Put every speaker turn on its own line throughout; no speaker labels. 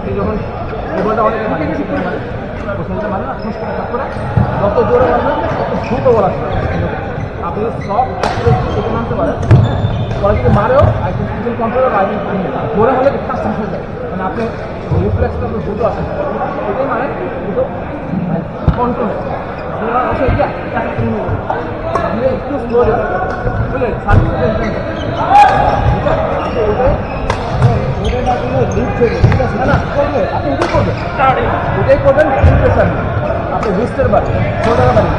আপনি যখন বলটা অনেক মানে না করে যত জোরে মারবেন তত দ্রুত বলা আপনি সব সেখানে আনতে পারেন পরে যদি মারেও আইসিল কন্ট্রোল জোরে হলে ফার্স্ট হয়ে যায় মানে আপনি রিফ্লেক্সটা আপনার দ্রুত আসে এটাই মানে দ্রুত কন্ট্রোল আপনি একটু স্লো বুঝলেন আপনি ওটাই করবেন আপনি রিস্টের বাড়ি ছোটার বাড়ি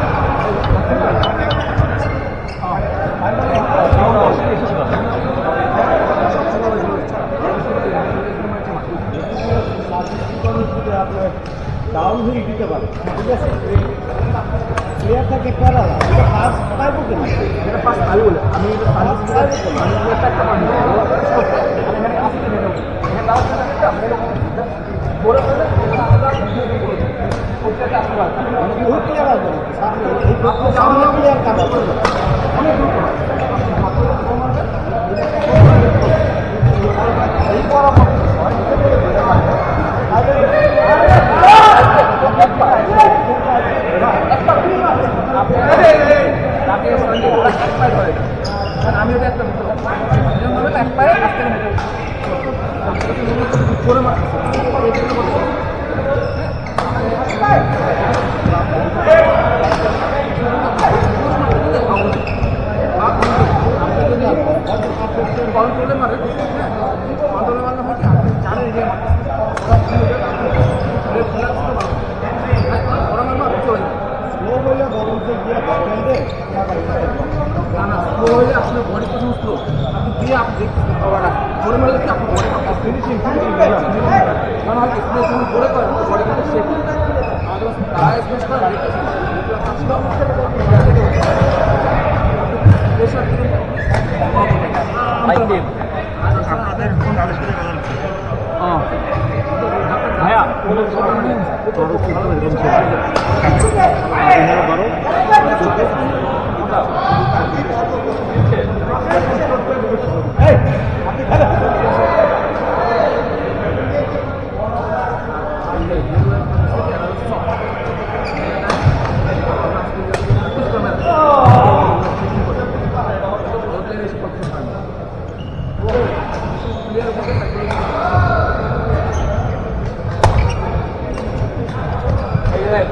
আপনার ডাউন হুইল দিতে পারে ঠিক আছে প্লেয়ার থাকে প্যারালা এটা ফার্স্ট পারবো কিনা
এটা ফার্স্ট পারবো বলে আমি আমি ওটা একটা এক পায়ে আসতে করে কন্ট্রোলে মারে কন্ট্রোলে মারলে হয় আপনি জানেন যে
স্লো হলে বরঞ্চে গিয়ে
না না স্লো হলে আপনার বডি প্রথম স্লো আপনি দিয়ে আপনি দেখতে ধরে মারলে কি আপনার বডি ফিনিশিং কারণ হয়তো স্প্রেস যখন করে করেন বডি কিন্তু শেপ তারা স্প্রেস করেন ভাইয়া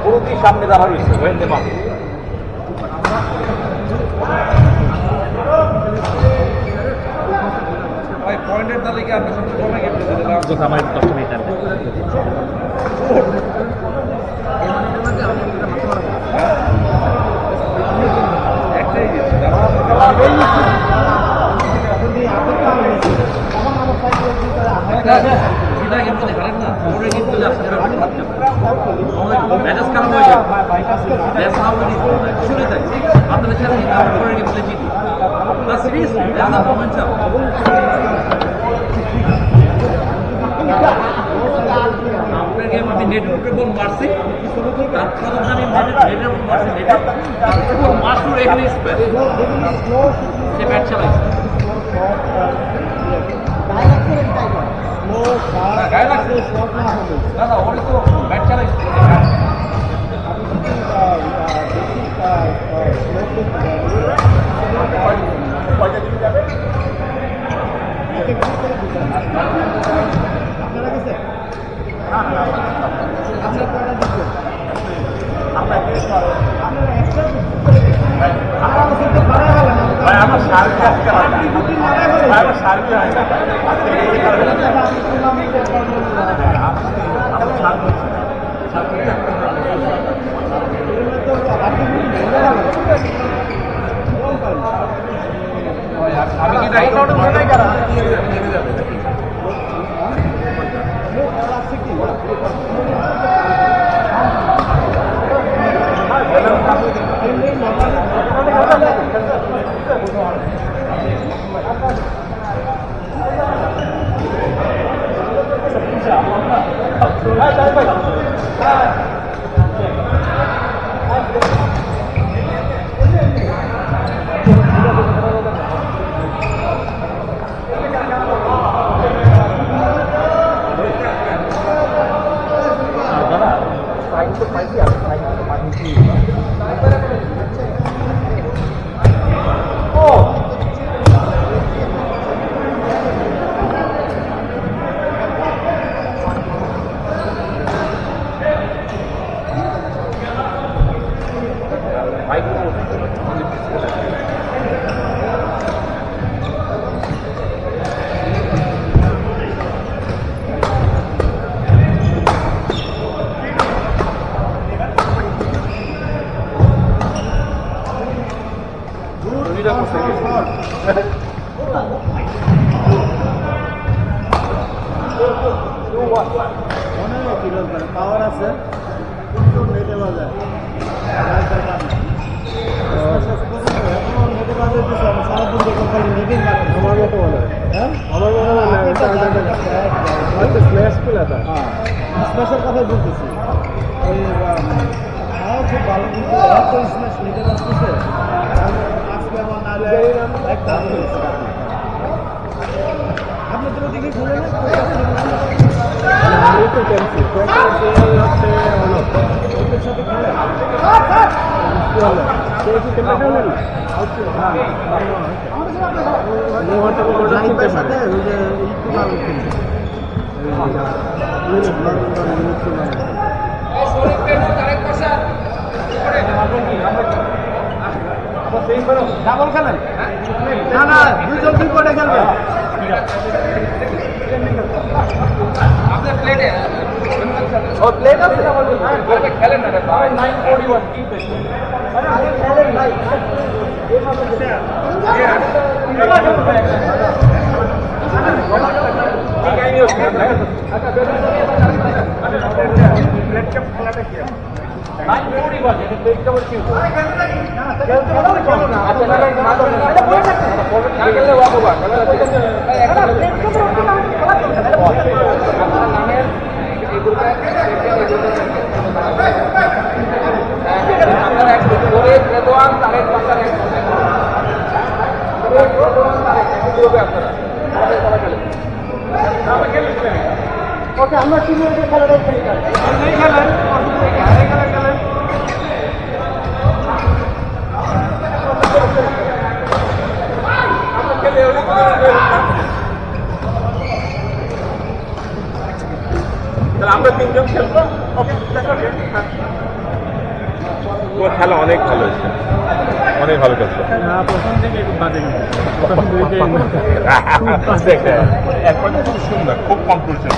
পুরোটি সামনে দাঁড়া রয়েছে গোয়েন্দে মা পয়েন্টের তালিকা আপনার সবচেয়ে কমে গেছে আমার 10 মিনিট কিন্তু দেখেন না ওরে কিন্তু ম্যানেজ করা হয়ে যায় দ্যাটস হাউ ইট ইজ শুরু থেকে আপনাদের সাথে করে গিয়ে বলে জিতি না সিরিয়াসলি দ্যাটস দ্য মোমেন্টাম আপনার গেম আমি নেটওয়ার্কের বল মারছি তার প্রথম আমি নেটের বল মারছি নেটের তারপর মাসুর এখানে সে ব্যাট চালাইছে গায়ে লাগছে না না ওর তো ব্যাট চালাইছে
চেক করে দিবেন। আপনারা গেছে? আপনারা কয়টা দিচ্ছেন? আপনারা এক্সট্রা আমার কিন্তু ভাড়া গেল না।
ভাই আমার সার্ভে আজকে হয় না।
ডিউটি মারা গেল।
ভাই আমার সার্ভে হয় না। আজকে এই কারণে
আমি টুর্নামেন্টের কর্মকর্তা।
আমার সার্ভে হচ্ছে না। আমি কি দায়ী করতে পারি?
অনেক কিলো পাওয়ার আছে কিন্তু নেটে বাজায় নেটে বাজার দিচ্ছে আমি সারাদিন দেখুন খালি নেটেই মারি আমার মতো বলে হ্যাঁ আমার মতো বলে স্ম্যাশ খেলা তা হ্যাঁ স্ম্যাশের কথাই বলতেছি ওই খাওয়া খুব ভালো কিন্তু এত স্ম্যাশ নেটে বাজতেছে আজকে আমার নালে একটা আপনি তো দেখি খুলে না আমি তো টেনছি ওদের সাথে খেলে সে কি খেলে খেলেন ড্রাইভারের সাথে ওই যে এই টুর্নামেন্ট খেলছে ডাবল খেলেন না না দুজন দুই পরে খেলবেন
আপনার প্লেটে
ও প্লেট আছে না বলুন
খেলেন না রে ভাই
941 কি পেছে আরে আগে খেলেন ভাই এই মাত্র ওকে আমরা টিমের খেলাটাই খেলি খেলেন আমরা তিনজন খেলবো
তোমার খেলা অনেক ভালো হয়েছে অনেক ভালো খেলছো
প্রথম থেকে একটু বাজে
এখন খুব সুন্দর খুব কন্ট্রোল ছিল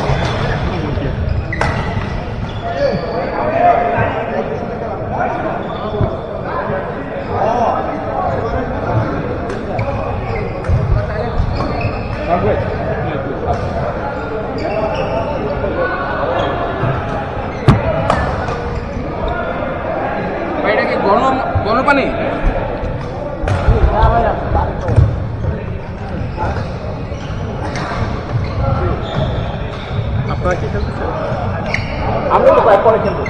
এটা কি গণপানি
আমরা তো পরে খেলবো